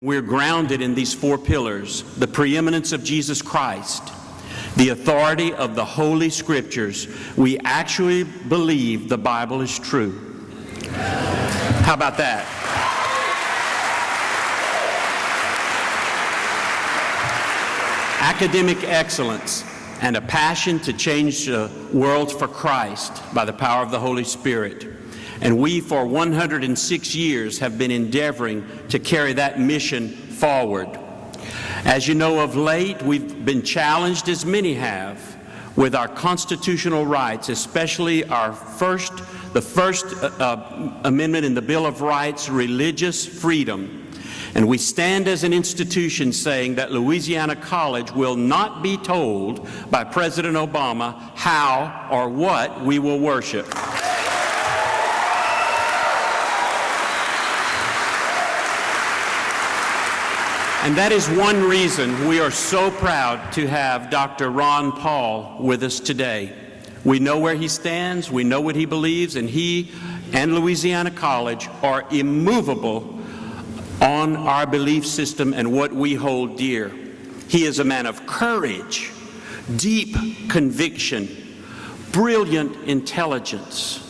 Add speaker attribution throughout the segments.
Speaker 1: We're grounded in these four pillars: the preeminence of Jesus Christ, the authority of the Holy Scriptures. We actually believe the Bible is true. How about that? Academic excellence and a passion to change the world for Christ by the power of the Holy Spirit. And we, for 106 years, have been endeavoring to carry that mission forward. As you know, of late, we've been challenged, as many have, with our constitutional rights, especially the first amendment in the Bill of Rights, religious freedom. And we stand as an institution saying that Louisiana College will not be told by President Obama how or what we will worship. And that is one reason we are so proud to have Dr. Ron Paul with us today. We know where he stands, we know what he believes, and he and Louisiana College are immovable on our belief system and what we hold dear. He is a man of courage, deep conviction, brilliant intelligence,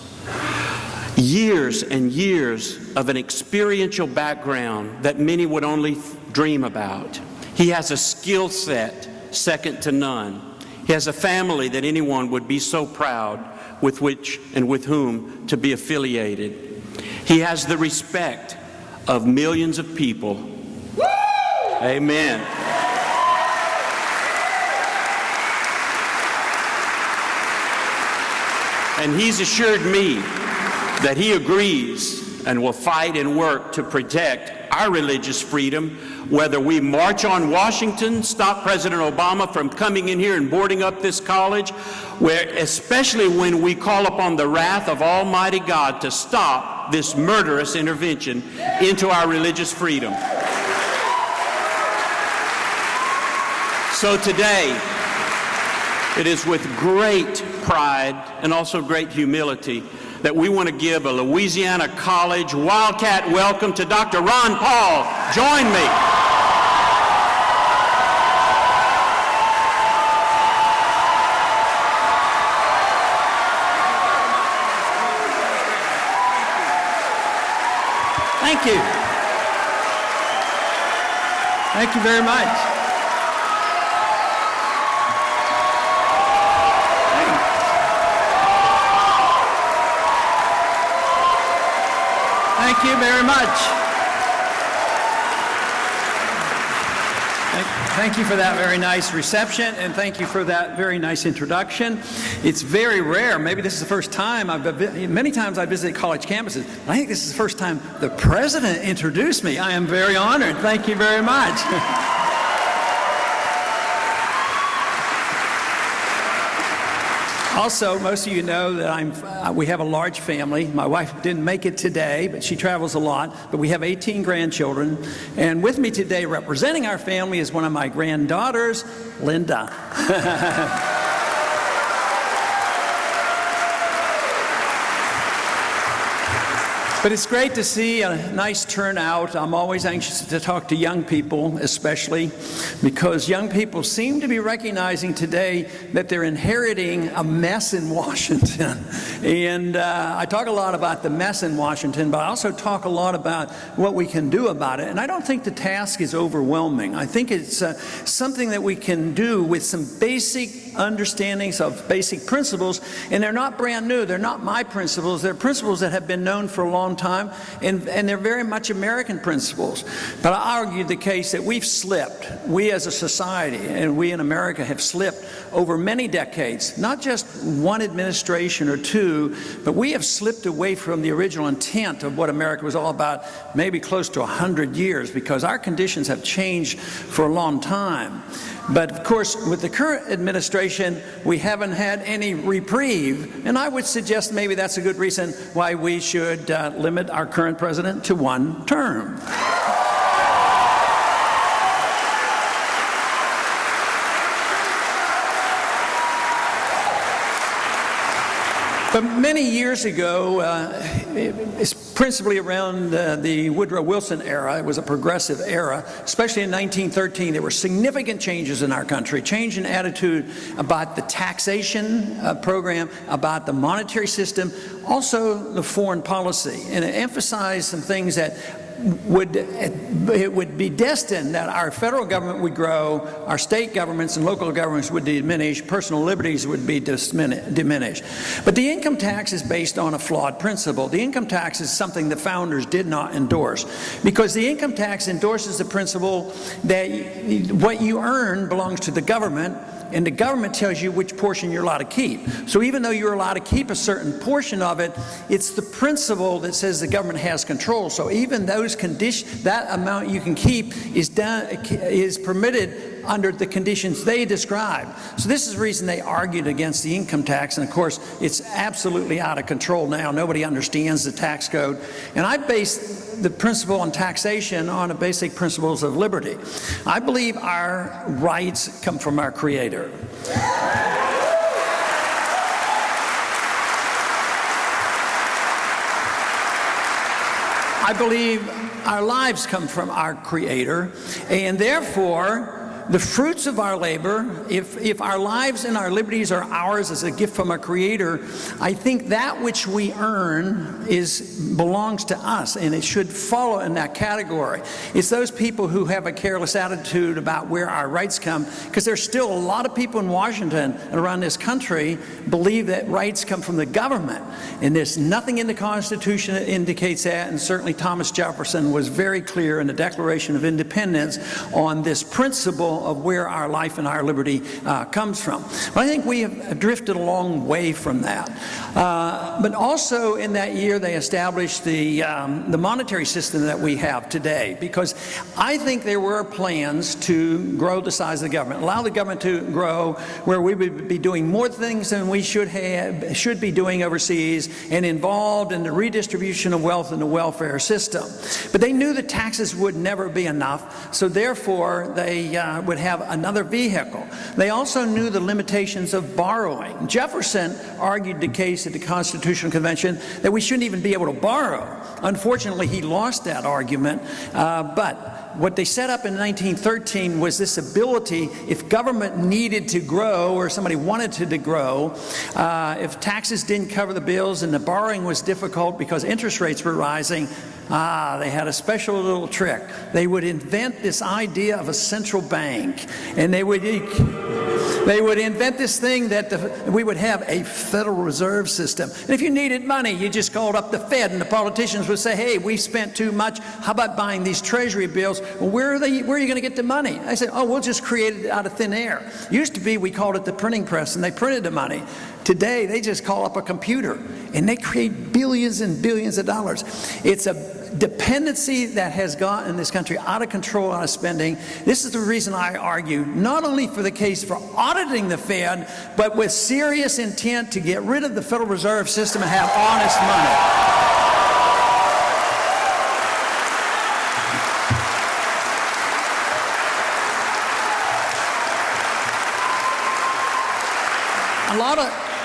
Speaker 1: years and years of an experiential background that many would only dream about. He has a skill set second to none. He has a family that anyone would be so proud with which and with whom to be affiliated. He has the respect of millions of people. Woo! Amen. And he's assured me that he agrees and will fight and work to protect our religious freedom, whether we march on Washington, stop President Obama from coming in here and boarding up this college, especially when we call upon the wrath of Almighty God to stop this murderous intervention into our religious freedom. So today, it is with great pride and also great humility that we want to give a Louisiana College Wildcat welcome to Dr. Ron Paul. Join me. Thank you. Thank you very much. Thank you very much. Thank you for that very nice reception, and thank you for that very nice introduction. It's very rare. Maybe this is the first time many times I visited college campuses. I think this is the first time the president introduced me. I am very honored. Thank you very much. Also, most of you know that we have a large family. My wife didn't make it today, but she travels a lot. But we have 18 grandchildren. And with me today, representing our family, is one of my granddaughters, Linda. But it's great to see a nice turnout. I'm always anxious to talk to young people, especially because young people seem to be recognizing today that they're inheriting a mess in Washington. And I talk a lot about the mess in Washington, but I also talk a lot about what we can do about it. And I don't think the task is overwhelming. I think it's something that we can do with some basic understandings of basic principles. And they're not brand new. They're not my principles. They're principles that have been known for a long time, and they're very much American principles. But I argue the case that we've slipped. We as a society and we in America have slipped over many decades, not just one administration or two, but we have slipped away from the original intent of what America was all about, maybe close to 100 years, because our conditions have changed for a long time. But of course, with the current administration, we haven't had any reprieve, and I would suggest maybe that's a good reason why we should limit our current president to one term. But many years ago, it's principally around the Woodrow Wilson era. It was a progressive era, especially in 1913. There were significant changes in our country, change in attitude about the taxation program, about the monetary system, also the foreign policy. And it emphasized some things that it would be destined that our federal government would grow, our state governments and local governments would diminish, personal liberties would be diminished. But the income tax is based on a flawed principle. The income tax is something the founders did not endorse, because the income tax endorses the principle that what you earn belongs to the government, and the government tells you which portion you're allowed to keep. So even though you're allowed to keep a certain portion of it, it's the principle that says the government has control. So even those conditions, that amount you can keep is permitted under the conditions they describe. So this is the reason they argued against the income tax, and of course it's absolutely out of control now. Nobody understands the tax code. And I base the principle on taxation on the basic principles of liberty. I believe our rights come from our Creator. I believe our lives come from our Creator, and therefore the fruits of our labor, if our lives and our liberties are ours as a gift from our Creator, I think that which we earn belongs to us, and it should follow in that category. It's those people who have a careless attitude about where our rights come, because there's still a lot of people in Washington and around this country believe that rights come from the government, and there's nothing in the Constitution that indicates that, and certainly Thomas Jefferson was very clear in the Declaration of Independence on this principle of where our life and our liberty comes from. But I think we have drifted a long way from that. But also in that year they established the monetary system that we have today, because I think there were plans to grow the size of the government, allow the government to grow where we would be doing more things than we should be doing overseas, and involved in the redistribution of wealth and the welfare system. But they knew the taxes would never be enough, so therefore they would have another vehicle. They also knew the limitations of borrowing. Jefferson argued the case at the Constitutional Convention that we shouldn't even be able to borrow. Unfortunately, he lost that argument, but what they set up in 1913 was this ability, if government needed to grow or somebody wanted to grow, if taxes didn't cover the bills and the borrowing was difficult because interest rates were rising, they had a special little trick. They would invent this idea of a central bank, and they would invent this thing that we would have a Federal Reserve System. And if you needed money, you just called up the Fed, and the politicians would say, hey, we spent too much. How about buying these Treasury bills? Well, where are you going to get the money? I said, oh, we'll just create it out of thin air. Used to be, we called it the printing press, and they printed the money. Today, they just call up a computer, and they create billions and billions of dollars. It's a dependency that has gotten this country out of control, out of spending. This is the reason I argue, not only for the case for auditing the Fed, but with serious intent to get rid of the Federal Reserve System and have honest money.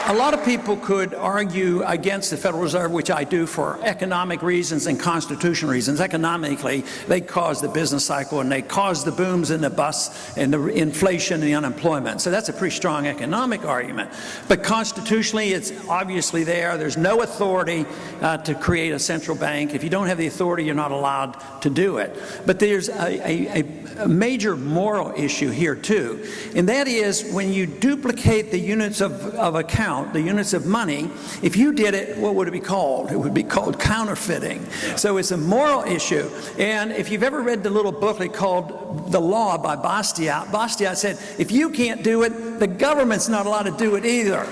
Speaker 1: A lot of people could argue against the Federal Reserve, which I do, for economic reasons and constitutional reasons. Economically, they cause the business cycle, and they cause the booms and the busts and the inflation and the unemployment. So that's a pretty strong economic argument. But constitutionally, it's obviously there. There's no authority to create a central bank. If you don't have the authority, you're not allowed to do it. But there's a major moral issue here, too, and that is when you duplicate the units of account, the units of money, if you did it, what would it be called? It would be called counterfeiting. So it's a moral issue. And if you've ever read the little booklet called The Law by Bastiat, Bastiat said, if you can't do it, the government's not allowed to do it either.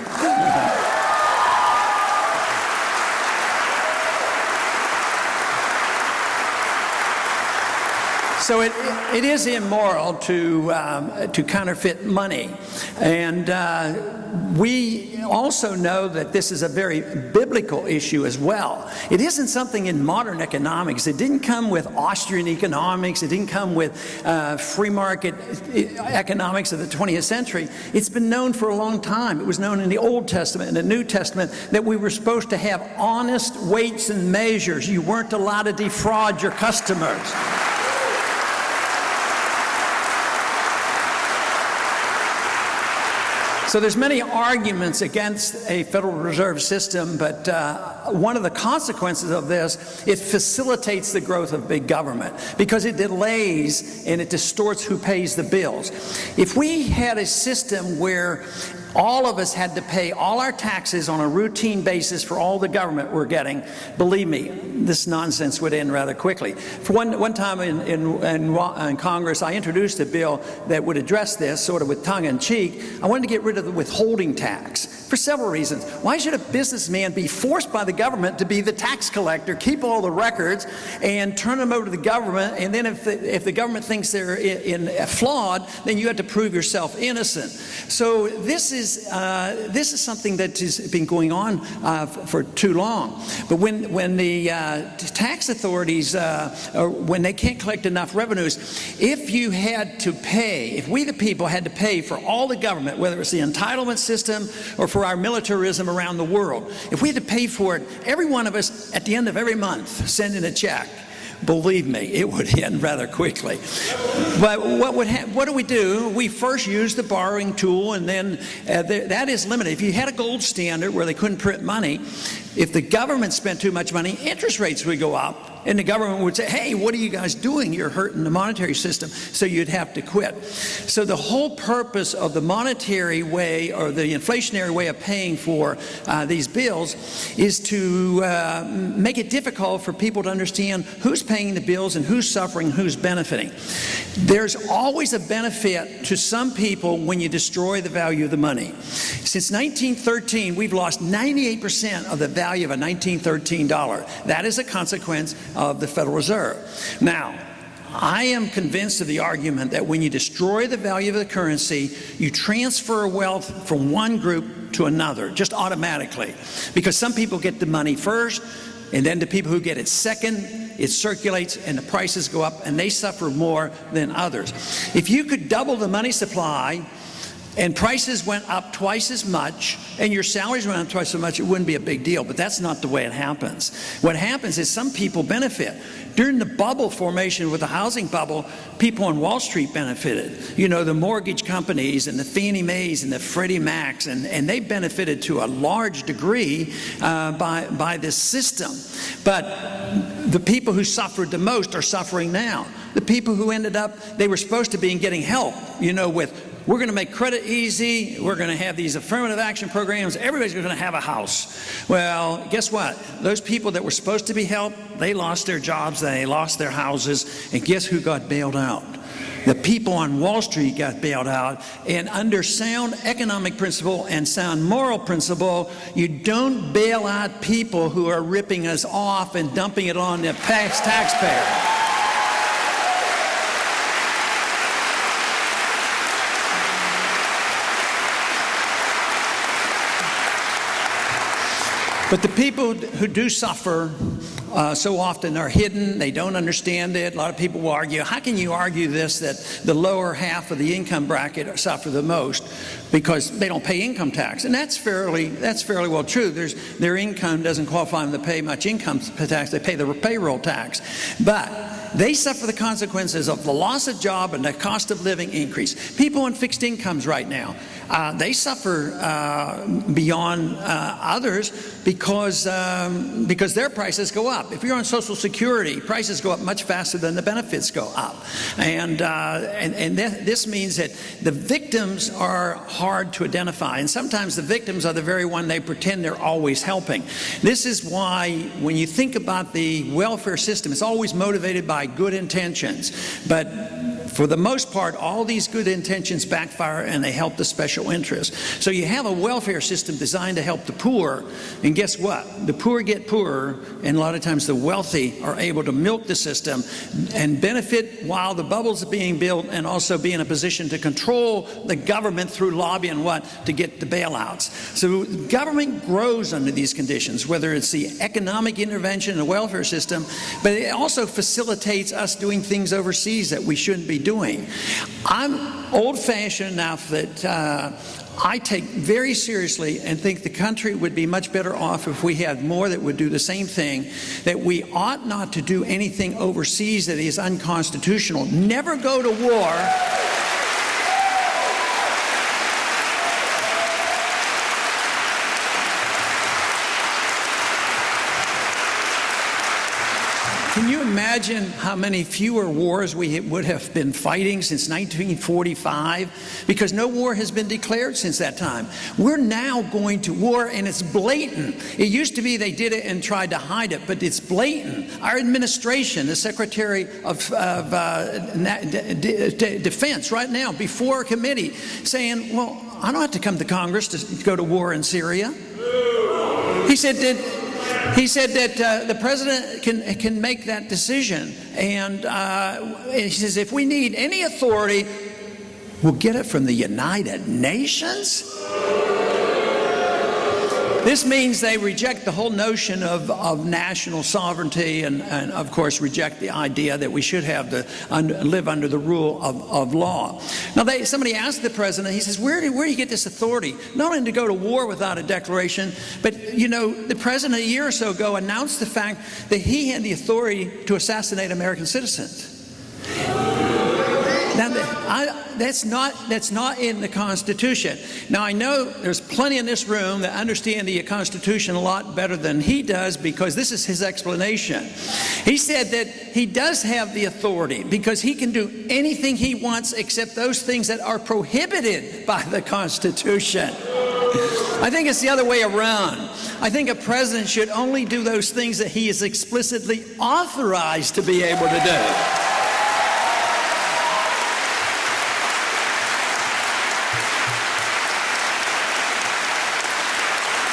Speaker 1: So it is immoral to counterfeit money, and we also know that this is a very biblical issue as well. It isn't something in modern economics. It didn't come with Austrian economics. It didn't come with free market economics of the 20th century. It's been known for a long time. It was known in the Old Testament and the New Testament that we were supposed to have honest weights and measures. You weren't allowed to defraud your customers. So there's many arguments against a Federal Reserve System, but one of the consequences of this, it facilitates the growth of big government because it delays and it distorts who pays the bills. If we had a system where all of us had to pay all our taxes on a routine basis for all the government we're getting, believe me, this nonsense would end rather quickly. For one time in Congress, I introduced a bill that would address this sort of with tongue-in-cheek. I wanted to get rid of the withholding tax for several reasons. Why should a businessman be forced by the government to be the tax collector, keep all the records, and turn them over to the government, and then if the government thinks they're flawed, then you have to prove yourself innocent. So this is something that has been going on for too long. But when the tax authorities, when they can't collect enough revenues, if we the people had to pay for all the government, whether it's the entitlement system or for our militarism around the world, if we had to pay for it, every one of us at the end of every month send in a check, believe me, it would end rather quickly. But what do we do? We first use the borrowing tool, and then that is limited. If you had a gold standard where they couldn't print money, if the government spent too much money, interest rates would go up, and the government would say, hey, what are you guys doing? You're hurting the monetary system, so you'd have to quit. So the whole purpose of the monetary way or the inflationary way of paying for these bills is to make it difficult for people to understand who's paying the bills and who's suffering, who's benefiting. There's always a benefit to some people when you destroy the value of the money. Since 1913, we've lost 98% of the value of a 1913 dollar. That is a consequence of the Federal Reserve. Now, I am convinced of the argument that when you destroy the value of the currency, you transfer wealth from one group to another, just automatically. Because some people get the money first, and then the people who get it second, it circulates and the prices go up and they suffer more than others. If you could double the money supply and prices went up twice as much and your salaries went up twice as much, it wouldn't be a big deal. But that's not the way it happens. What happens is some people benefit. During the bubble formation with the housing bubble, people on Wall Street benefited. You know, the mortgage companies and the Fannie Mae's and the Freddie Mac's, and they benefited to a large degree by this system. But the people who suffered the most are suffering now. The people who ended up, they were supposed to be getting help, you know, with we're going to make credit easy. We're going to have these affirmative action programs. Everybody's going to have a house. Well, guess what? Those people that were supposed to be helped, they lost their jobs, they lost their houses, and guess who got bailed out? The people on Wall Street got bailed out, and under sound economic principle and sound moral principle, you don't bail out people who are ripping us off and dumping it on the taxpayer. But the people who do suffer so often are hidden. They don't understand it. A lot of people will argue, how can you argue this, that the lower half of the income bracket suffer the most because they don't pay income tax? And that's fairly well true. Their income doesn't qualify them to pay much income tax. They pay the payroll tax. But they suffer the consequences of the loss of job and the cost of living increase. People on fixed incomes right now, they suffer beyond others because their prices go up. If you're on Social Security, prices go up much faster than the benefits go up. And this means that the victims are hard to identify. And sometimes the victims are the very one they pretend they're always helping. This is why when you think about the welfare system, it's always motivated by good intentions. But for the most part, all these good intentions backfire and they help the special special interests. So you have a welfare system designed to help the poor, and guess what? The poor get poorer, and a lot of times the wealthy are able to milk the system and benefit while the bubbles are being built, and also be in a position to control the government through lobby and what to get the bailouts. So government grows under these conditions, whether it's the economic intervention in the welfare system, but it also facilitates us doing things overseas that we shouldn't be doing. I'm old-fashioned enough that I take very seriously and think the country would be much better off if we had more that would do the same thing, that we ought not to do anything overseas that is unconstitutional. Never go to war. Can you imagine how many fewer wars we would have been fighting since 1945? Because no war has been declared since that time. We're now going to war, and it's blatant. It used to be they did it and tried to hide it, but it's blatant. Our administration, the Secretary of Defense right now, before a committee, saying, well, I don't have to come to Congress to go to war in Syria. He said that the president can make that decision, and he says if we need any authority, we'll get it from the United Nations. This means they reject the whole notion of national sovereignty, and of course reject the idea that we should have to live under the rule of law. Now somebody asked the president, he says, where do you get this authority? Not only to go to war without a declaration, but you know, the president a year or so ago announced the fact that he had the authority to assassinate American citizens. Now, that's not in the Constitution. Now, I know there's plenty in this room that understand the Constitution a lot better than he does, because this is his explanation. He said that he does have the authority because he can do anything he wants except those things that are prohibited by the Constitution. I think it's the other way around. I think a president should only do those things that he is explicitly authorized to be able to do.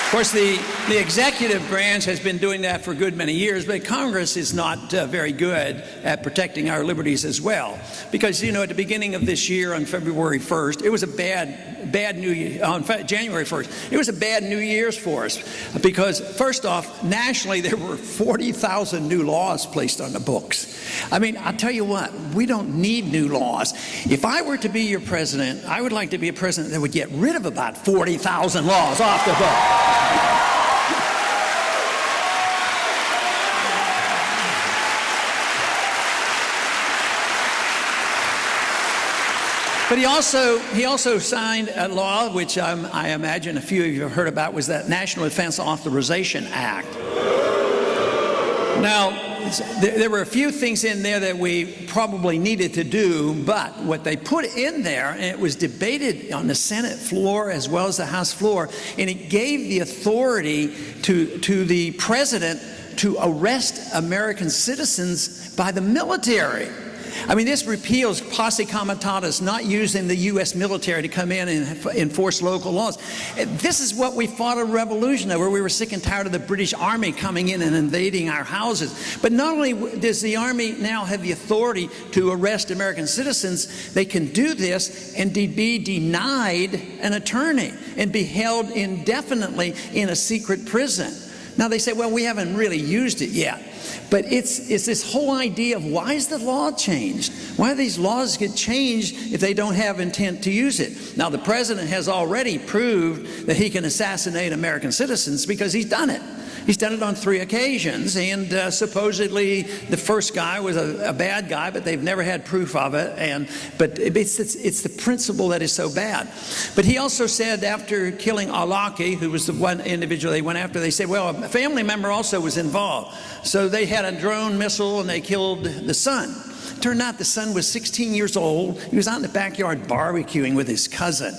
Speaker 1: Of course, the executive branch has been doing that for a good many years, but Congress is not very good at protecting our liberties as well. Because, you know, at the beginning of this year, on February 1st, it was a bad New Year. On January 1st, it was a bad New Year's for us. Because, first off, nationally, there were 40,000 new laws placed on the books. I mean, I'll tell you what, we don't need new laws. If I were to be your president, I would like to be a president that would get rid of about 40,000 laws off the book. But he also signed a law, which I imagine a few of you have heard about, was that National Defense Authorization Act. Now, there were a few things in there that we probably needed to do, but what they put in there, and it was debated on the Senate floor as well as the House floor, and it gave the authority to the president to arrest American citizens by the military. I mean, this repeals posse comitatus, not using the U.S. military to come in and enforce local laws. This is what we fought a revolution over. We were sick and tired of the British Army coming in and invading our houses. But not only does the Army now have the authority to arrest American citizens, they can do this and be denied an attorney and be held indefinitely in a secret prison. Now they say, well, we haven't really used it yet. But it's this whole idea of why is the law changed? Why do these laws get changed if they don't have intent to use it? Now, the president has already proved that he can assassinate American citizens because he's done it. He's done it on 3 occasions, and supposedly the first guy was a bad guy, but they've never had proof of it. But it's the principle that is so bad. But he also said after killing Al-Awlaki, who was the one individual they went after, they said, well, a family member also was involved. So they had a drone missile and they killed the son. Turned out the son was 16 years old. He was out in the backyard barbecuing with his cousin.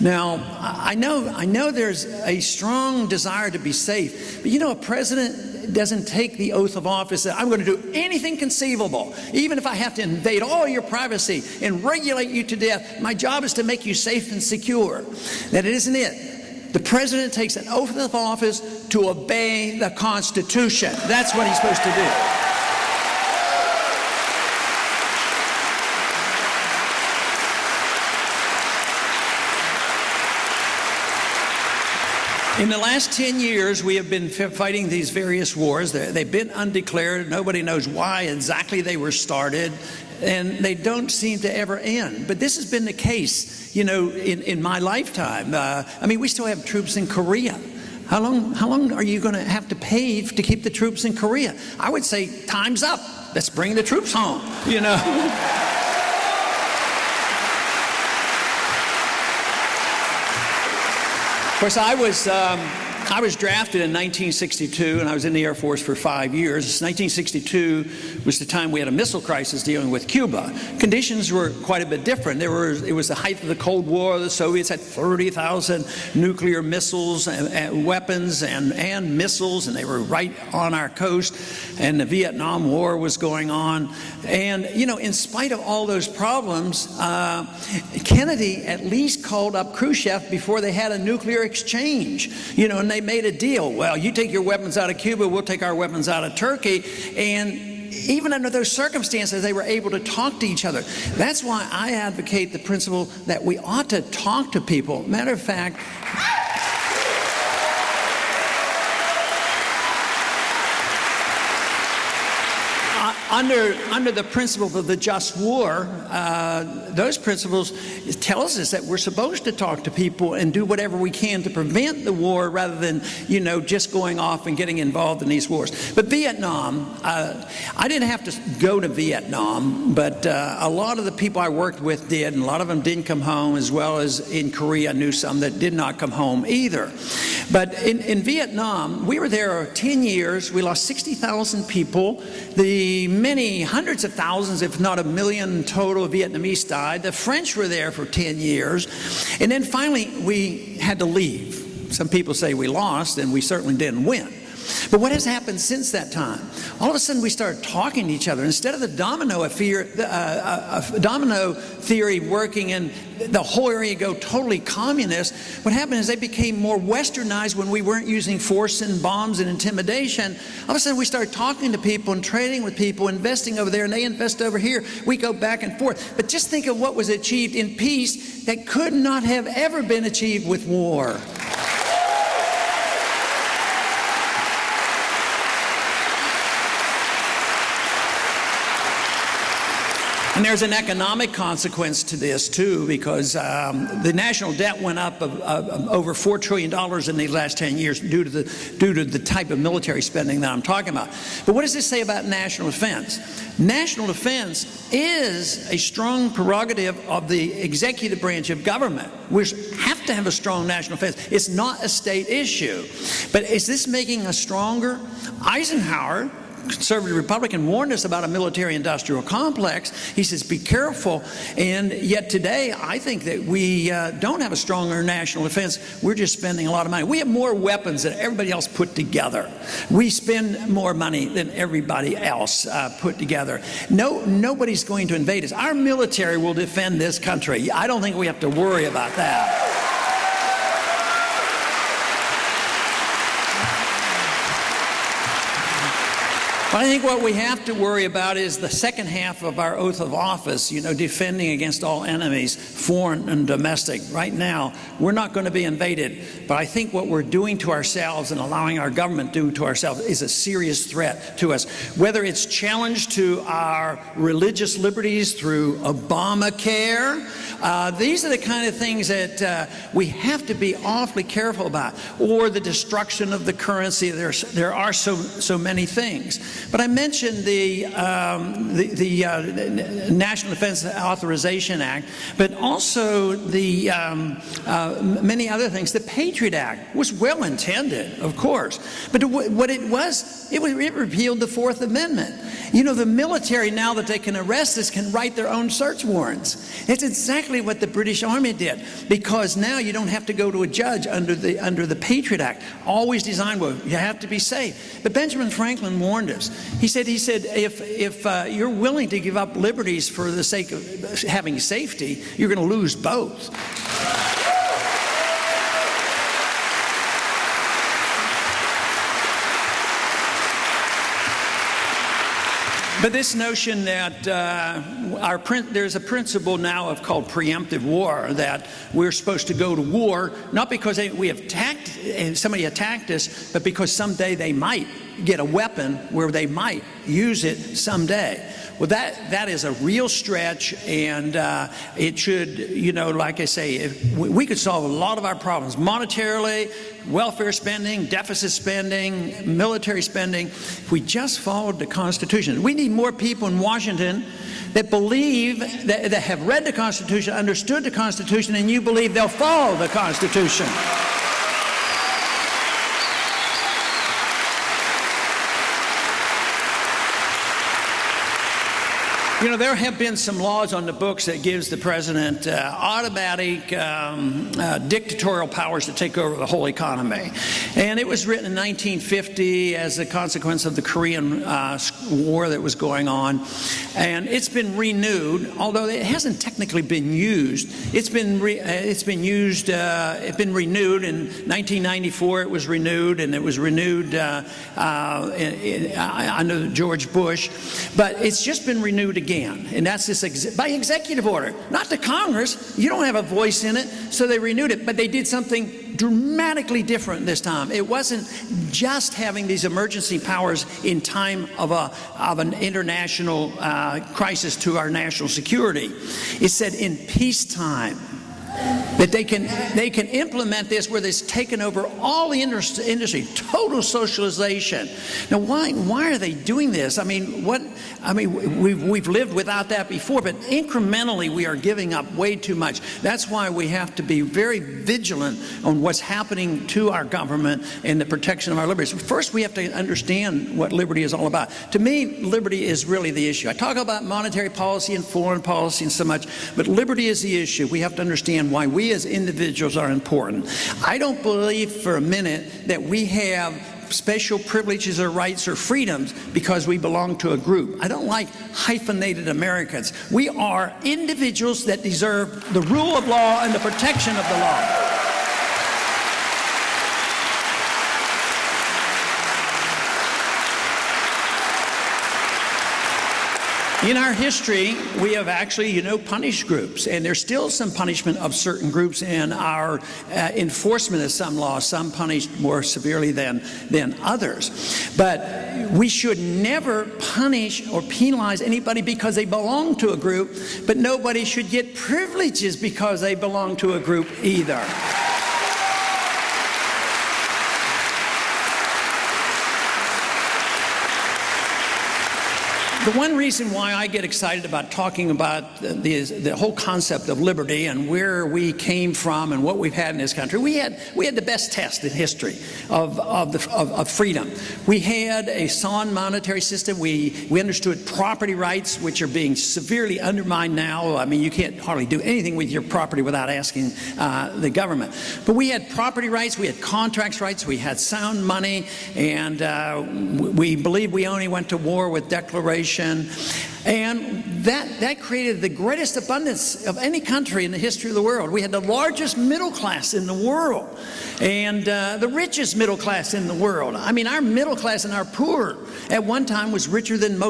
Speaker 1: Now, I know there's a strong desire to be safe, but you know, a president doesn't take the oath of office that I'm going to do anything conceivable, even if I have to invade all your privacy and regulate you to death, my job is to make you safe and secure. That isn't it. The president takes an oath of office to obey the Constitution. That's what he's supposed to do. In the last 10 years, we have been fighting these various wars. They've been undeclared. Nobody knows why exactly they were started, and they don't seem to ever end. But this has been the case, in my lifetime. We still have troops in Korea. How long are you going to have to pay to keep the troops in Korea? I would say time's up. Let's bring the troops home, Of course, I was drafted in 1962, and I was in the Air Force for 5 years. 1962 was the time we had a missile crisis dealing with Cuba. Conditions were quite a bit different. It was the height of the Cold War. The Soviets had 30,000 nuclear missiles and weapons and missiles, and they were right on our coast. And the Vietnam War was going on. And, in spite of all those problems, Kennedy at least called up Khrushchev before they had a nuclear exchange, and they made a deal. Well, you take your weapons out of Cuba, we'll take our weapons out of Turkey. And even under those circumstances, they were able to talk to each other. That's why I advocate the principle that we ought to talk to people. Matter of fact, under the principle of the just war, those principles tells us that we're supposed to talk to people and do whatever we can to prevent the war rather than, just going off and getting involved in these wars. But Vietnam, I didn't have to go to Vietnam, but a lot of the people I worked with did, and a lot of them didn't come home, as well as in Korea, I knew some that did not come home either. But in Vietnam, we were there 10 years. We lost 60,000 people. The many hundreds of thousands, if not a million total Vietnamese died. The French were there for 10 years. And then finally, we had to leave. Some people say we lost, and we certainly didn't win. But what has happened since that time? All of a sudden, we started talking to each other. Instead of the domino theory working and the whole area go totally communist, what happened is they became more westernized when we weren't using force and bombs and intimidation. All of a sudden, we started talking to people and trading with people, investing over there, and they invest over here. We go back and forth. But just think of what was achieved in peace that could not have ever been achieved with war. And there's an economic consequence to this, too, because the national debt went up of over $4 trillion in the last 10 years due to the type of military spending that I'm talking about. But what does this say about national defense? National defense is a strong prerogative of the executive branch of government. We have to have a strong national defense. It's not a state issue. But is this making us stronger? Eisenhower, conservative Republican, warned us about a military-industrial complex. He says, be careful. And yet today, I think that we don't have a stronger national defense. We're just spending a lot of money. We have more weapons than everybody else put together. We spend more money than everybody else put together. Nobody's going to invade us. Our military will defend this country. I don't think we have to worry about that. I think what we have to worry about is the second half of our oath of office, defending against all enemies, foreign and domestic. Right now, we're not going to be invaded, but I think what we're doing to ourselves and allowing our government to do to ourselves is a serious threat to us. Whether it's challenge to our religious liberties through Obamacare, these are the kind of things that we have to be awfully careful about, or the destruction of the currency. There are so many things. But I mentioned the National Defense Authorization Act, but also the many other things. The Patriot Act was well intended, of course, but what it repealed the Fourth Amendment. The military, now that they can arrest us, can write their own search warrants. It's exactly exactly what the British Army did, because now you don't have to go to a judge under the Patriot Act. Always designed, well, you have to be safe. But Benjamin Franklin warned us. He said, if you're willing to give up liberties for the sake of having safety, you're going to lose both. But this notion that there's a principle now called preemptive war, that we're supposed to go to war, not because somebody attacked us, but because someday they might get a weapon where they might use it someday. Well, that is a real stretch, and it should, like I say, we could solve a lot of our problems monetarily, welfare spending, deficit spending, military spending, if we just followed the Constitution. We need more people in Washington that believe, that have read the Constitution, understood the Constitution, and you believe they'll follow the Constitution. There have been some laws on the books that gives the president automatic dictatorial powers to take over the whole economy. And it was written in 1950 as a consequence of the Korean War that was going on. And it's been renewed, although it hasn't technically been used. It's been renewed in 1994. It was renewed, and it was renewed under George Bush. But it's just been renewed again. And that's this by executive order, not the Congress. You don't have a voice in it, so they renewed it. But they did something dramatically different this time. It wasn't just having these emergency powers in time of an international crisis to our national security. It said in peacetime that they can implement this where they've taken over all the industry, total socialization. Now, why are they doing this? We've lived without that before, but incrementally we are giving up way too much. That's why we have to be very vigilant on what's happening to our government and the protection of our liberties. First, we have to understand what liberty is all about. To me, liberty is really the issue. I talk about monetary policy and foreign policy and so much, but liberty is the issue. We have to understand why we as individuals are important. I don't believe for a minute that we have special privileges or rights or freedoms because we belong to a group. I don't like hyphenated Americans. We are individuals that deserve the rule of law and the protection of the law. In our history, we have actually, punished groups, and there's still some punishment of certain groups in our enforcement of some laws, some punished more severely than others. But we should never punish or penalize anybody because they belong to a group, but nobody should get privileges because they belong to a group either. The one reason why I get excited about talking about the whole concept of liberty and where we came from and what we've had in this country, we had the best test in history of freedom. We had a sound monetary system. We understood property rights, which are being severely undermined now. I mean, you can't hardly do anything with your property without asking the government. But we had property rights, we had contracts rights, we had sound money, and we believe we only went to war with declaration. And that created the greatest abundance of any country in the history of the world. We had the largest middle class in the world and the richest middle class in the world. I mean, our middle class and our poor at one time was richer than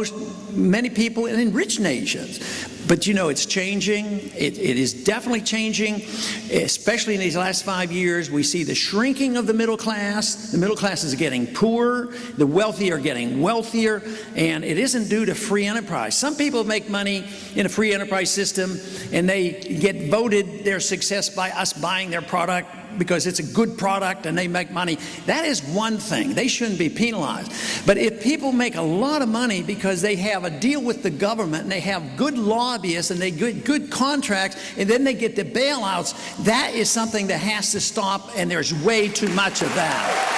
Speaker 1: many people in rich nations. But it's changing. It is definitely changing, especially in these last 5 years. We see the shrinking of the middle class. The middle class is getting poorer. The wealthy are getting wealthier. And it isn't due to free enterprise. Some people make money in a free enterprise system, and they get voted their success by us buying their product because it's a good product and they make money. That is one thing. They shouldn't be penalized. But if people make a lot of money because they have a deal with the government and they have good lobbyists and they get good contracts and then they get the bailouts, that is something that has to stop, and there's way too much of that.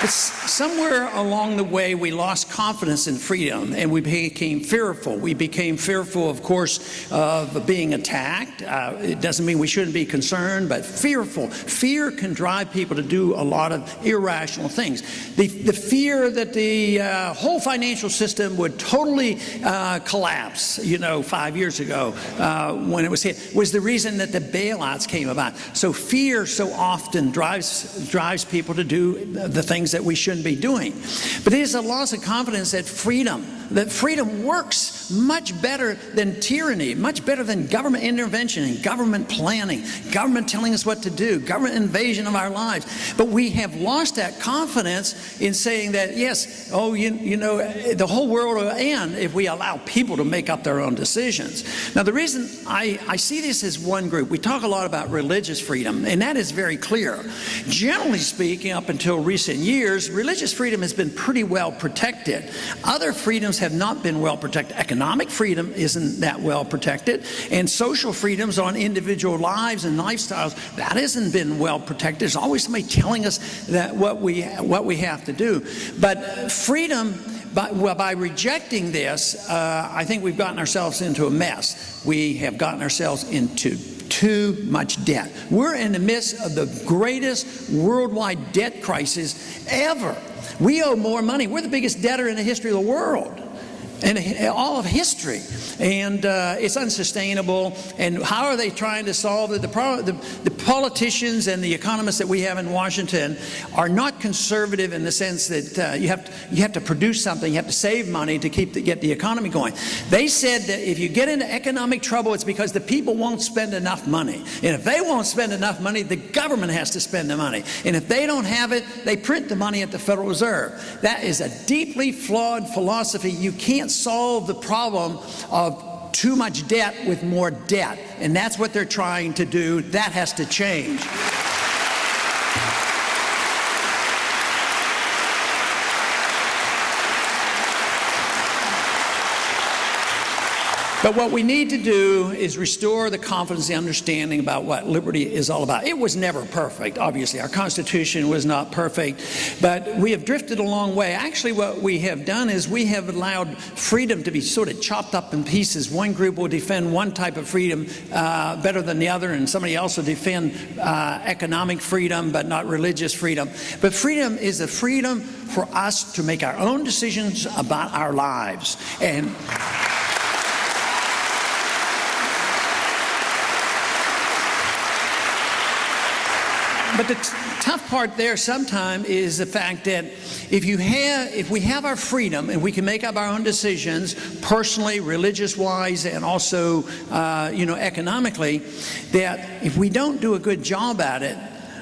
Speaker 1: But somewhere along the way, we lost confidence in freedom, and we became fearful. We became fearful, of course, of being attacked. It doesn't mean we shouldn't be concerned, but fearful. Fear can drive people to do a lot of irrational things. The fear that the whole financial system would totally collapse, 5 years ago when it was hit, was the reason that the bailouts came about. So fear so often drives people to do the things that we shouldn't be doing. But it is a loss of confidence that freedom works much better than tyranny, much better than government intervention and government planning, government telling us what to do, government invasion of our lives. But we have lost that confidence in saying that, yes, the whole world will end if we allow people to make up their own decisions. Now, the reason I see this as one group, we talk a lot about religious freedom, and that is very clear. Generally speaking, up until recent years, religious freedom has been pretty well protected. Other freedoms have not been well protected. Economic freedom isn't that well protected, and social freedoms on individual lives and lifestyles, that hasn't been well protected. There's always somebody telling us that what we have to do. But freedom, by rejecting this, I think we've gotten ourselves into a mess. We have gotten ourselves into too much debt. We're in the midst of the greatest worldwide debt crisis ever. We owe more money. We're the biggest debtor in the history of the world, in all of history, and it's unsustainable. And how are they trying to solve it? The politicians and the economists that we have in Washington are not conservative in the sense that you have to produce something, you have to save money to get the economy going. They said that if you get into economic trouble, it's because the people won't spend enough money. And if they won't spend enough money, the government has to spend the money. And if they don't have it, they print the money at the Federal Reserve. That is a deeply flawed philosophy. You can't solve the problem of too much debt with more debt, and that's what they're trying to do. That has to change. But what we need to do is restore the confidence and understanding about what liberty is all about. It was never perfect, obviously. Our Constitution was not perfect, but we have drifted a long way. Actually, what we have done is we have allowed freedom to be sort of chopped up in pieces. One group will defend one type of freedom better than the other, and somebody else will defend economic freedom, but not religious freedom. But freedom is a freedom for us to make our own decisions about our lives. But the tough part there sometimes is the fact that if we have our freedom and we can make up our own decisions personally, religious-wise, and also economically, that if we don't do a good job at it,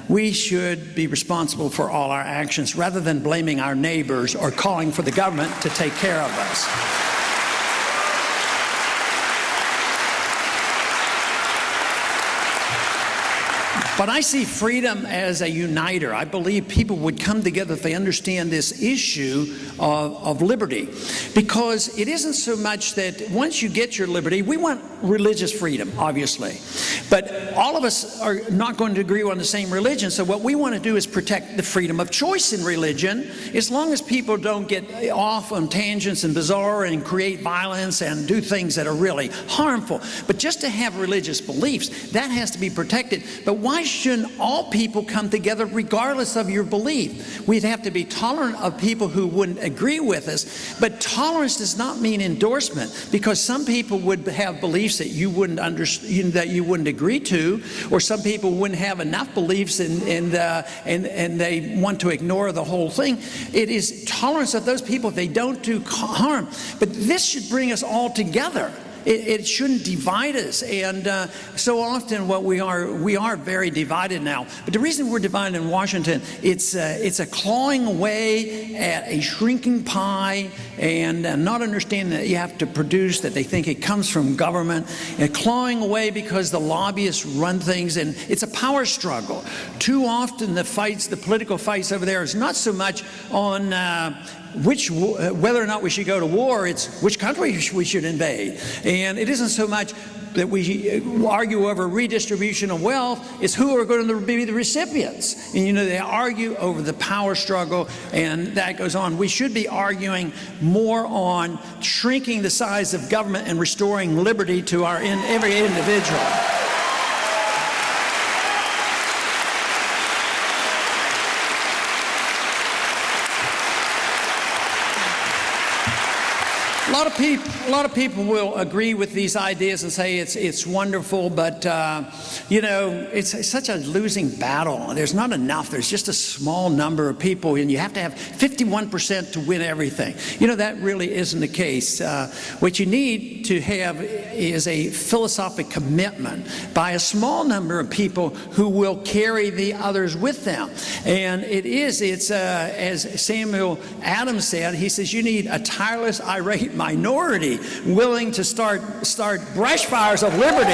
Speaker 1: we should be responsible for all our actions rather than blaming our neighbors or calling for the government to take care of us. But I see freedom as a uniter. I believe people would come together if they understand this issue of liberty. Because it isn't so much that once you get your liberty, we want religious freedom, obviously. But all of us are not going to agree on the same religion, so what we want to do is protect the freedom of choice in religion, as long as people don't get off on tangents and bizarre and create violence and do things that are really harmful. But just to have religious beliefs, that has to be protected. But why shouldn't all people come together regardless of your belief? We'd have to be tolerant of people who wouldn't agree with us, but tolerance does not mean endorsement, because some people would have beliefs that you wouldn't understand, that you wouldn't agree to, or some people wouldn't have enough beliefs and they want to ignore the whole thing. It is tolerance of those people if they don't do harm. But this should bring us all together. It shouldn't divide us, and so often what we are very divided now. But the reason we're divided in Washington, it's a clawing away at a shrinking pie, and not understanding that you have to produce, that they think it comes from government, and clawing away because the lobbyists run things, and it's a power struggle. Too often the political fights over there is not so much on whether or not we should go to war, it's which country we should invade. And it isn't so much that we argue over redistribution of wealth is who are going to be the recipients. And they argue over the power struggle, and that goes on. We should be arguing more on shrinking the size of government and restoring liberty to every individual. A lot of people will agree with these ideas and say it's wonderful, but it's such a losing battle. There's not enough. There's just a small number of people, and you have to have 51% to win everything. That really isn't the case. What you need to have is a philosophic commitment by a small number of people who will carry the others with them. And it's as Samuel Adams said, he says, you need a tireless, irate minority willing to start brush fires of liberty.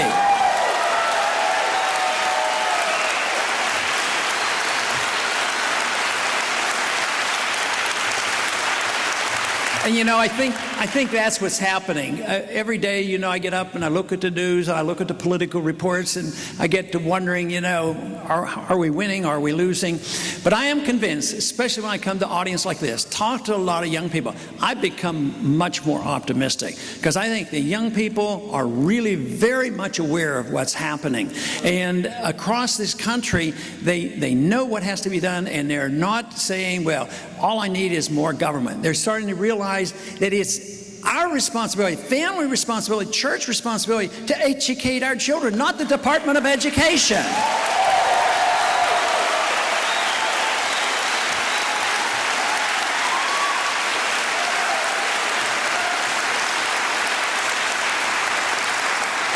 Speaker 1: And I think that's what's happening. Every day, I get up and I look at the news, I look at the political reports, and I get to wondering, are we winning, are we losing? But I am convinced, especially when I come to an audience like this, talk to a lot of young people, I've become much more optimistic, because I think the young people are really very much aware of what's happening. And across this country, they know what has to be done, and they're not saying, well, all I need is more government. They're starting to realize that it's our responsibility, family responsibility, church responsibility to educate our children, not the Department of Education.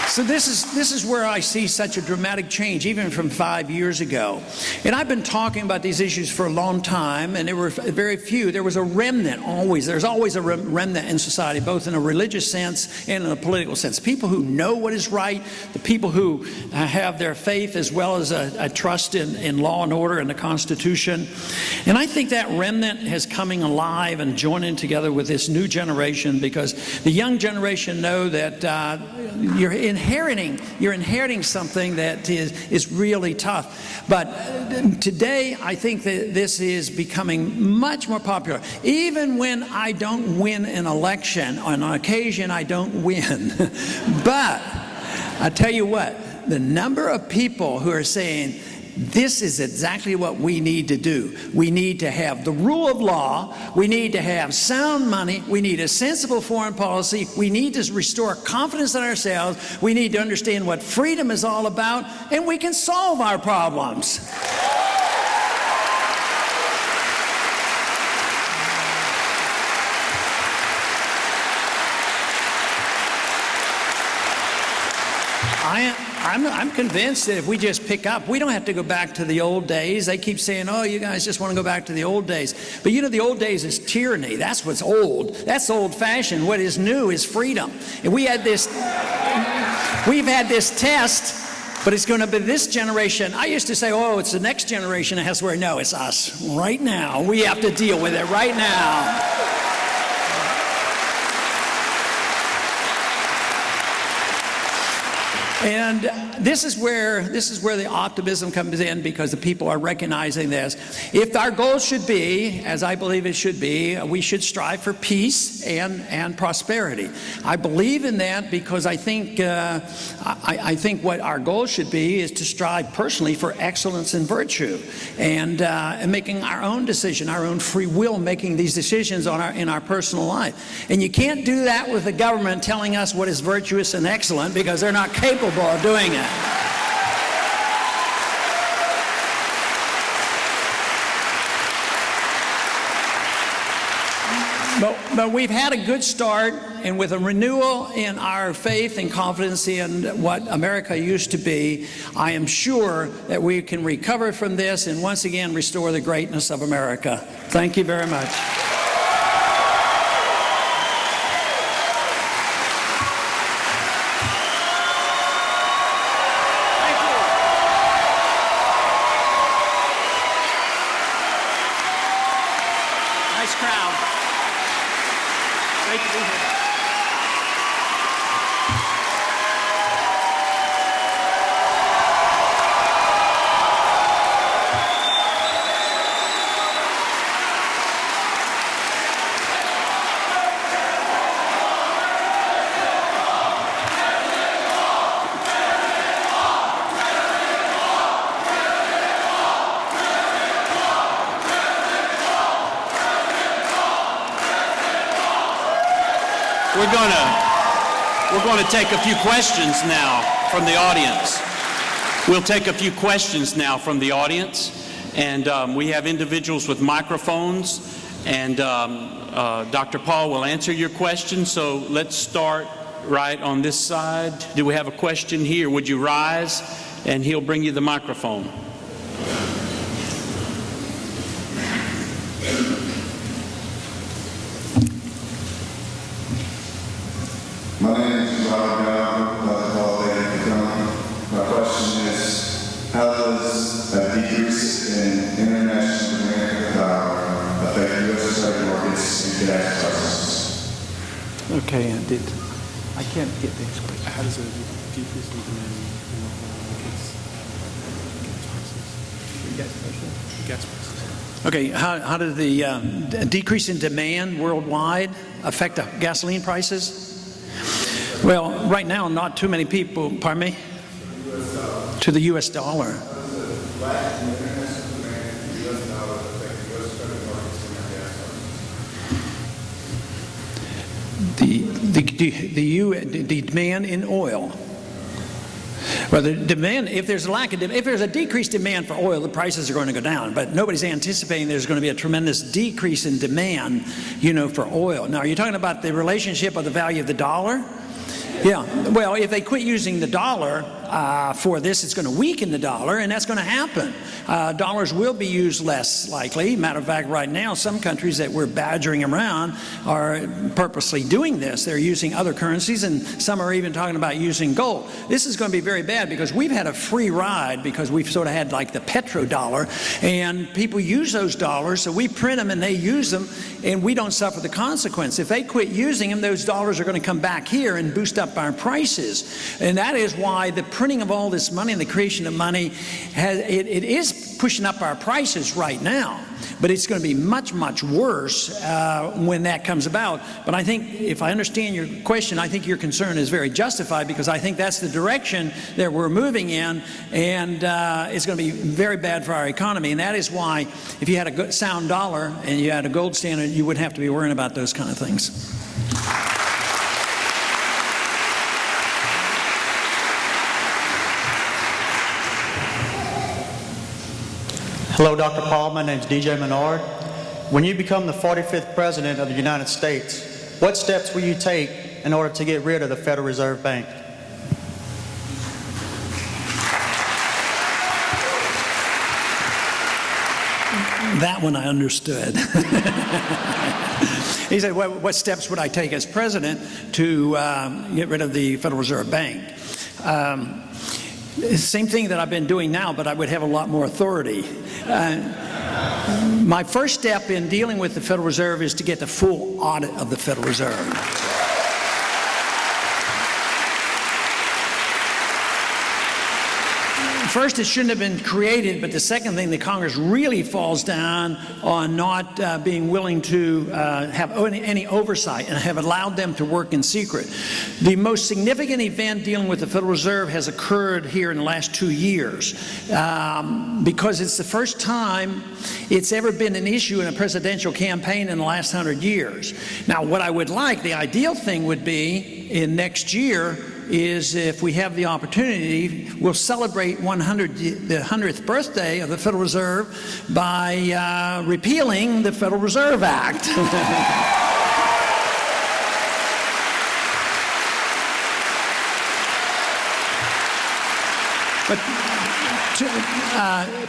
Speaker 1: So this is where I see such a dramatic change, even from 5 years ago. And I've been talking about these issues for a long time, and there were very few. There was a remnant always. There's always a remnant in society, both in a religious sense and in a political sense. People who know what is right, the people who have their faith as well as a trust in law and order and the Constitution. And I think that remnant is coming alive and joining together with this new generation, because the young generation know that you're inheriting something that is really tough. But today, I think that this is becoming much more popular. Even when I don't win an election, on occasion I don't win. But I tell you what, the number of people who are saying, this is exactly what we need to do. We need to have the rule of law. We need to have sound money. We need a sensible foreign policy. We need to restore confidence in ourselves. We need to understand what freedom is all about, and we can solve our problems. I'm convinced that if we just pick up, we don't have to go back to the old days. They keep saying, oh, you guys just want to go back to the old days. But the old days is tyranny. That's what's old. That's old-fashioned. What is new is freedom. And we've had this test, but it's going to be this generation. I used to say, oh, it's the next generation that has to worry. No, it's us right now. We have to deal with it right now. And this is where the optimism comes in, because the people are recognizing this. If our goal should be, as I believe it should be, we should strive for peace and prosperity. I believe in that because I think what our goal should be is to strive personally for excellence and virtue, and making our own decision, our own free will, making these decisions in our personal life. And you can't do that with the government telling us what is virtuous and excellent, because they're not capable of doing it. But we've had a good start, and with a renewal in our faith and confidence in what America used to be, I am sure that we can recover from this and once again restore the greatness of America. Thank you very much. Nice crowd. Great to be here.
Speaker 2: We're going to take a few questions now from the audience. We'll take a few questions now from the audience, and we have individuals with microphones, and Dr. Paul will answer your question. So let's start right on this side. Do we have a question here? Would you rise, and he'll bring you the microphone.
Speaker 3: My name is Dr. Paul. My question is, how does a decrease in international demand for power affect U.S. trade markets and gas prices?
Speaker 1: Okay, I can't get things quick.
Speaker 4: How does a decrease in demand gas prices?
Speaker 1: Okay, how did the decrease in demand worldwide affect the gasoline prices? Well, right now, not too many people, pardon me? To the U.S. dollar. The demand in oil. Well, the demand, if there's a decreased demand for oil, the prices are going to go down. But nobody's anticipating there's going to be a tremendous decrease in demand, for oil. Now, are you talking about the relationship of the value of the dollar? Yeah. Well, if they quit using the dollar for this, it's going to weaken the dollar, and that's going to happen. Dollars will be used less likely. Matter of fact, right now, some countries that we're badgering around are purposely doing this. They're using other currencies, and some are even talking about using gold. This is going to be very bad because we've had a free ride because we've sort of had like the petrodollar, and people use those dollars, so we print them and they use them, and we don't suffer the consequence. If they quit using them, those dollars are going to come back here and boost up our prices. And that is why the printing of all this money and the creation of money, it is pushing up our prices right now. But it's going to be much, much worse when that comes about. But I think, if I understand your question, I think your concern is very justified because I think that's the direction that we're moving in, and it's going to be very bad for our economy. And that is why, if you had a good, sound dollar and you had a gold standard, you wouldn't have to be worrying about those kind of things.
Speaker 5: Hello, Dr. Paul. My name is DJ Menard. When you become the 45th President of the United States, what steps will you take in order to get rid of the Federal Reserve Bank?
Speaker 1: That one I understood. He said, what steps would I take as president to get rid of the Federal Reserve Bank? Same thing that I've been doing now, but I would have a lot more authority. My first step in dealing with the Federal Reserve is to get the full audit of the Federal Reserve. First, it shouldn't have been created, but the second thing, the Congress really falls down on not being willing to have any oversight and have allowed them to work in secret. The most significant event dealing with the Federal Reserve has occurred here in the last 2 years because it's the first time it's ever been an issue in a presidential campaign in the last 100 years. Now, what I would like, the ideal thing would be in next year, is if we have the opportunity, we'll celebrate the 100th birthday of the Federal Reserve by repealing the Federal Reserve Act. But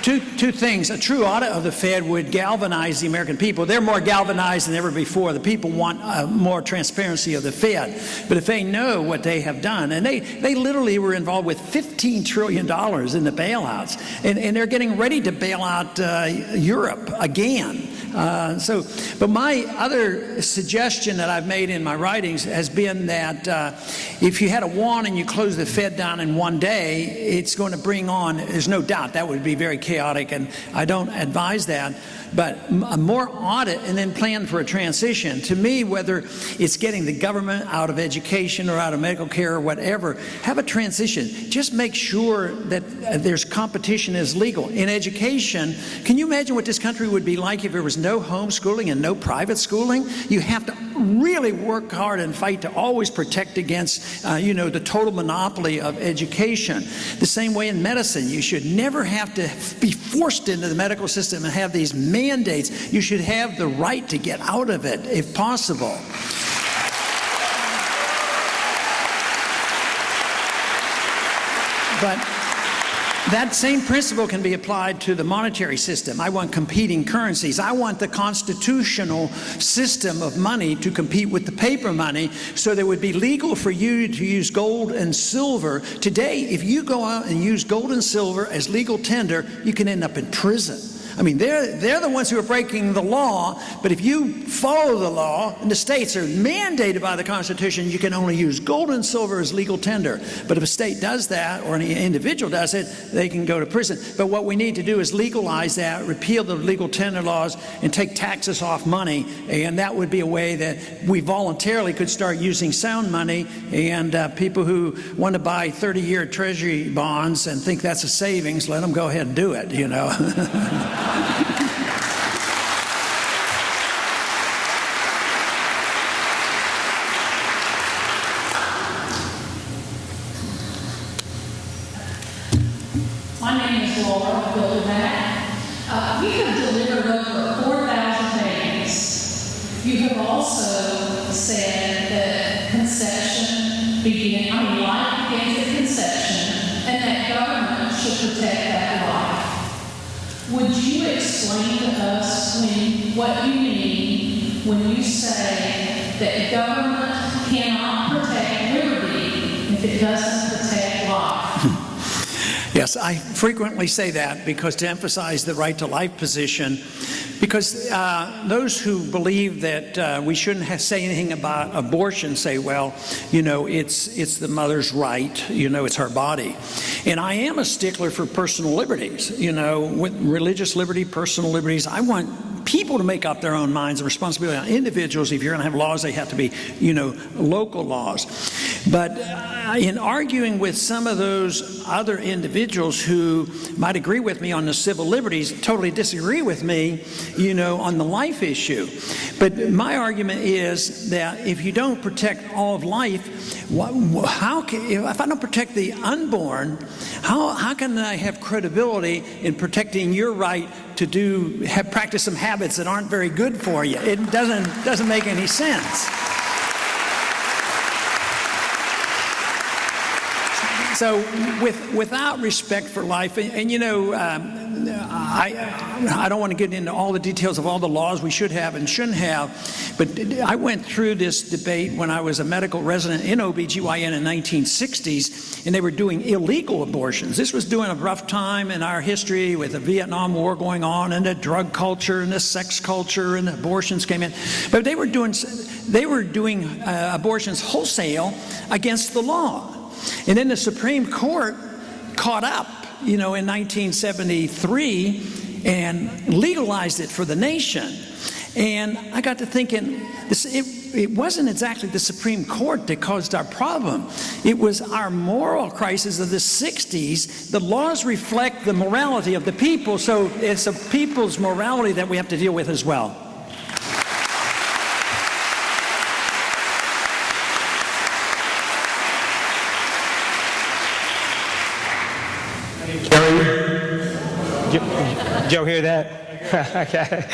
Speaker 1: two things. A true audit of the Fed would galvanize the American people. They're more galvanized than ever before. The people want more transparency of the Fed. But if they know what they have done, and they literally were involved with $15 trillion in the bailouts, and they're getting ready to bail out Europe again. But my other suggestion that I've made in my writings has been that if you had a wand and you close the Fed down in one day, it's going to bring on, there's no doubt that would be very chaotic, and I don't advise that, but a more audit and then plan for a transition. To me, whether it's getting the government out of education or out of medical care or whatever, have a transition. Just make sure that there's competition is legal. In education, can you imagine what this country would be like if there was no homeschooling and no private schooling, you have to really work hard and fight to always protect against, the total monopoly of education. The same way in medicine, you should never have to be forced into the medical system and have these mandates. You should have the right to get out of it if possible. But that same principle can be applied to the monetary system. I want competing currencies. I want the constitutional system of money to compete with the paper money so that it would be legal for you to use gold and silver. Today, if you go out and use gold and silver as legal tender, you can end up in prison. I mean, they're the ones who are breaking the law, but if you follow the law, and the states are mandated by the Constitution, you can only use gold and silver as legal tender. But if a state does that, or an individual does it, they can go to prison. But what we need to do is legalize that, repeal the legal tender laws, and take taxes off money, and that would be a way that we voluntarily could start using sound money, and people who want to buy 30-year Treasury bonds and think that's a savings, let them go ahead and do it,
Speaker 6: My name is Laura Bilderback. You have delivered over 4,000 babies. You have also said that life begins at conception, and that government should protect that life. Would you explain to us what you mean when you say that government cannot protect liberty if it doesn't protect life?
Speaker 1: Yes, I frequently say that because to emphasize the right to life position, because those who believe that we shouldn't say anything about abortion say, well, it's the mother's right, it's her body. And I am a stickler for personal liberties, with religious liberty, personal liberties. I want people to make up their own minds. The responsibility on individuals. If you're going to have laws, they have to be, local laws. But in arguing with some of those other individuals who might agree with me on the civil liberties, totally disagree with me, on the life issue. But my argument is that if you don't protect all of life, if I don't protect the unborn, how can I have credibility in protecting your right to practice some habits that aren't very good for you? It doesn't make any sense. So without respect for life, and I don't want to get into all the details of all the laws we should have and shouldn't have, but I went through this debate when I was a medical resident in OBGYN in the 1960s, and they were doing illegal abortions. This was during a rough time in our history with the Vietnam War going on, and the drug culture, and the sex culture, and the abortions came in. But they were doing abortions wholesale against the law. And then the Supreme Court caught up, in 1973 and legalized it for the nation. And I got to thinking, it wasn't exactly the Supreme Court that caused our problem. It was our moral crisis of the 60s. The laws reflect the morality of the people, so it's the people's morality that we have to deal with as well.
Speaker 7: Did you hear that? Okay.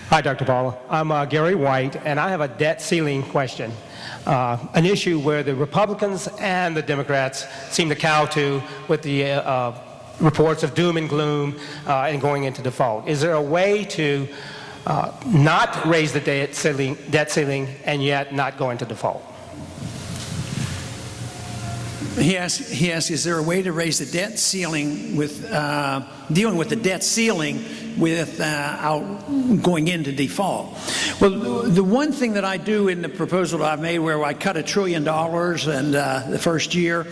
Speaker 7: Hi, Dr. Paula. I'm Gary White, and I have a debt ceiling question. An issue where the Republicans and the Democrats seem to cow to with the reports of doom and gloom and going into default. Is there a way to not raise the debt ceiling and yet not go into default?
Speaker 1: He asks, is there a way to raise the debt ceiling with dealing with the debt ceiling without going into default? Well, the one thing that I do in the proposal that I've made where I cut $1 trillion and the first year,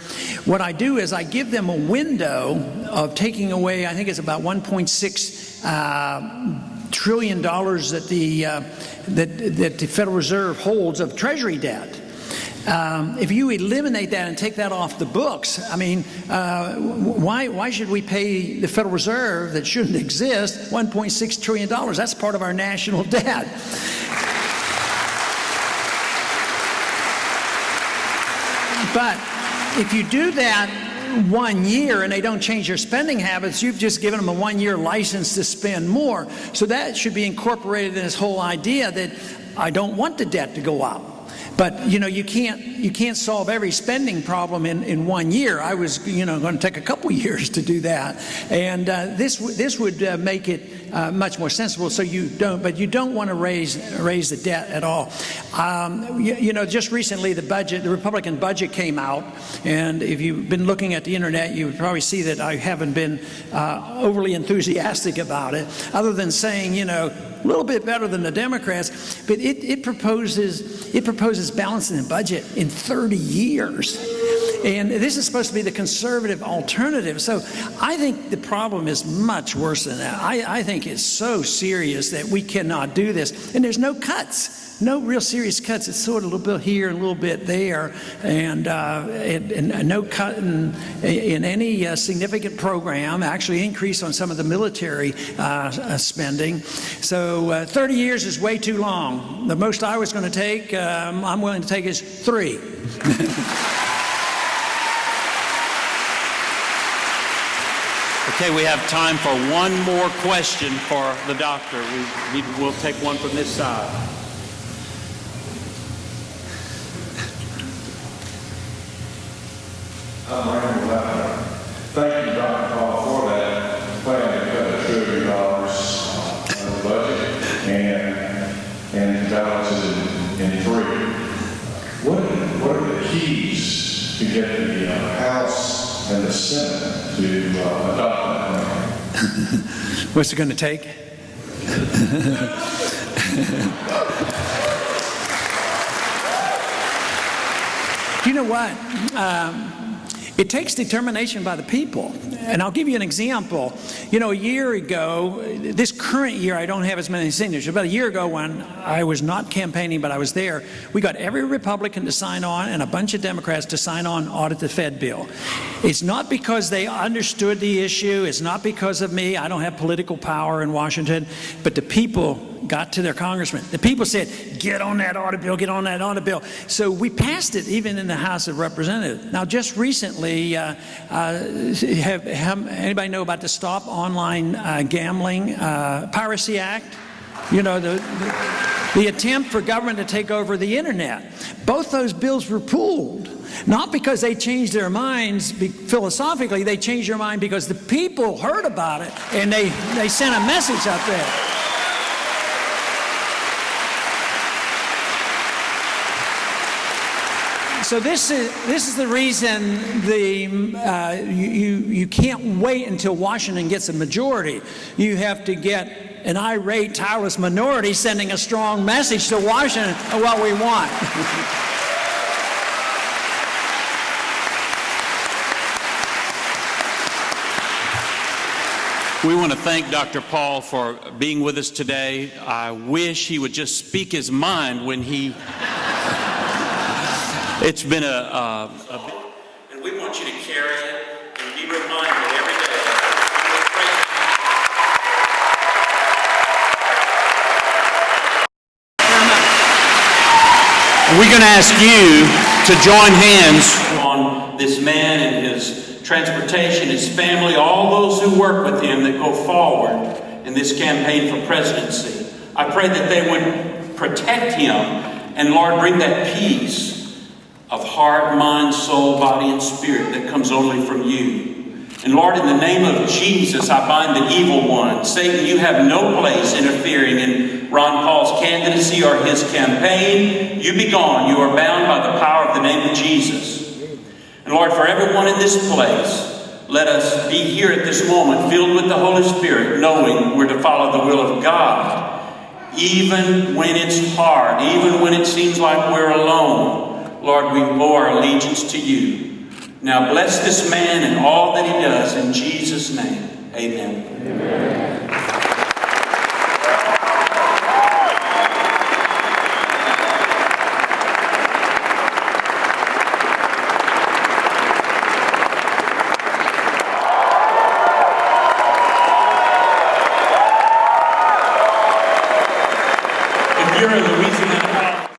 Speaker 1: what I do is I give them a window of taking away, I think it's about $1.6 trillion that the Federal Reserve holds of Treasury debt. If you eliminate that and take that off the books, I mean, why should we pay the Federal Reserve that shouldn't exist $1.6 trillion? That's part of our national debt. But if you do that 1 year and they don't change their spending habits, you've just given them a 1-year license to spend more. So that should be incorporated in this whole idea that I don't want the debt to go up. But you know, you can't solve every spending problem in 1 year. I was going to take a couple years to do that, and this would make it much more sensible. So you don't want to raise the debt at all. Just recently the Republican budget came out, and if you've been looking at the internet, you would probably see that I haven't been overly enthusiastic about it, other than saying a little bit better than the Democrats, but it proposes balancing the budget in 30 years. And this is supposed to be the conservative alternative. So I think the problem is much worse than that. I think it's so serious that we cannot do this. And there's no cuts, no real serious cuts. It's sort of a little bit here and a little bit there, and no cut in any significant program, actually increase on some of the military spending. So 30 years is way too long. The most I was going to take, I'm willing to take is 3.
Speaker 2: Okay, we have time for one more question for the doctor. We'll take one from this side.
Speaker 3: Thank you, Dr. Paul, for that plan to cut $1 trillion of the budget and balance it in 3. What are the keys to get the House and the Senate to adopt that plan?
Speaker 1: What's it going to take? Do you know what? It takes determination by the people. And I'll give you an example. A year ago, this current year, I don't have as many signatures. About a year ago, when I was not campaigning, but I was there, we got every Republican to sign on and a bunch of Democrats to sign on audit the Fed bill. It's not because they understood the issue. It's not because of me. I don't have political power in Washington. But the people got to their congressman. The people said, get on that audit bill, get on that audit bill. So we passed it even in the House of Representatives. Now, just recently, anybody know about the Stop Online Gambling Piracy Act? The attempt for government to take over the internet. Both those bills were pulled. Not because they changed their minds philosophically, they changed their mind because the people heard about it and they sent a message up there. So this is the reason you can't wait until Washington gets a majority. You have to get an irate, tireless minority sending a strong message to Washington of what we want.
Speaker 2: We want to thank Dr. Paul for being with us today. I wish he would just speak his mind when he... It's been and we want you to carry it and be reminded every day. We're going to ask you to join hands on this man and his transportation, his family, all those who work with him that go forward in this campaign for presidency. I pray that they would protect him and, Lord, bring that peace of heart, mind, soul, body, and spirit that comes only from you. And Lord, in the name of Jesus, I bind the evil one. Satan, you have no place interfering in Ron Paul's candidacy or his campaign. You be gone. You are bound by the power of the name of Jesus. And Lord, for everyone in this place, let us be here at this moment filled with the Holy Spirit, knowing we're to follow the will of God, even when it's hard, even when it seems like we're alone. Lord, we owe our allegiance to you. Now bless this man and all that he does in Jesus' name. Amen. Amen. here in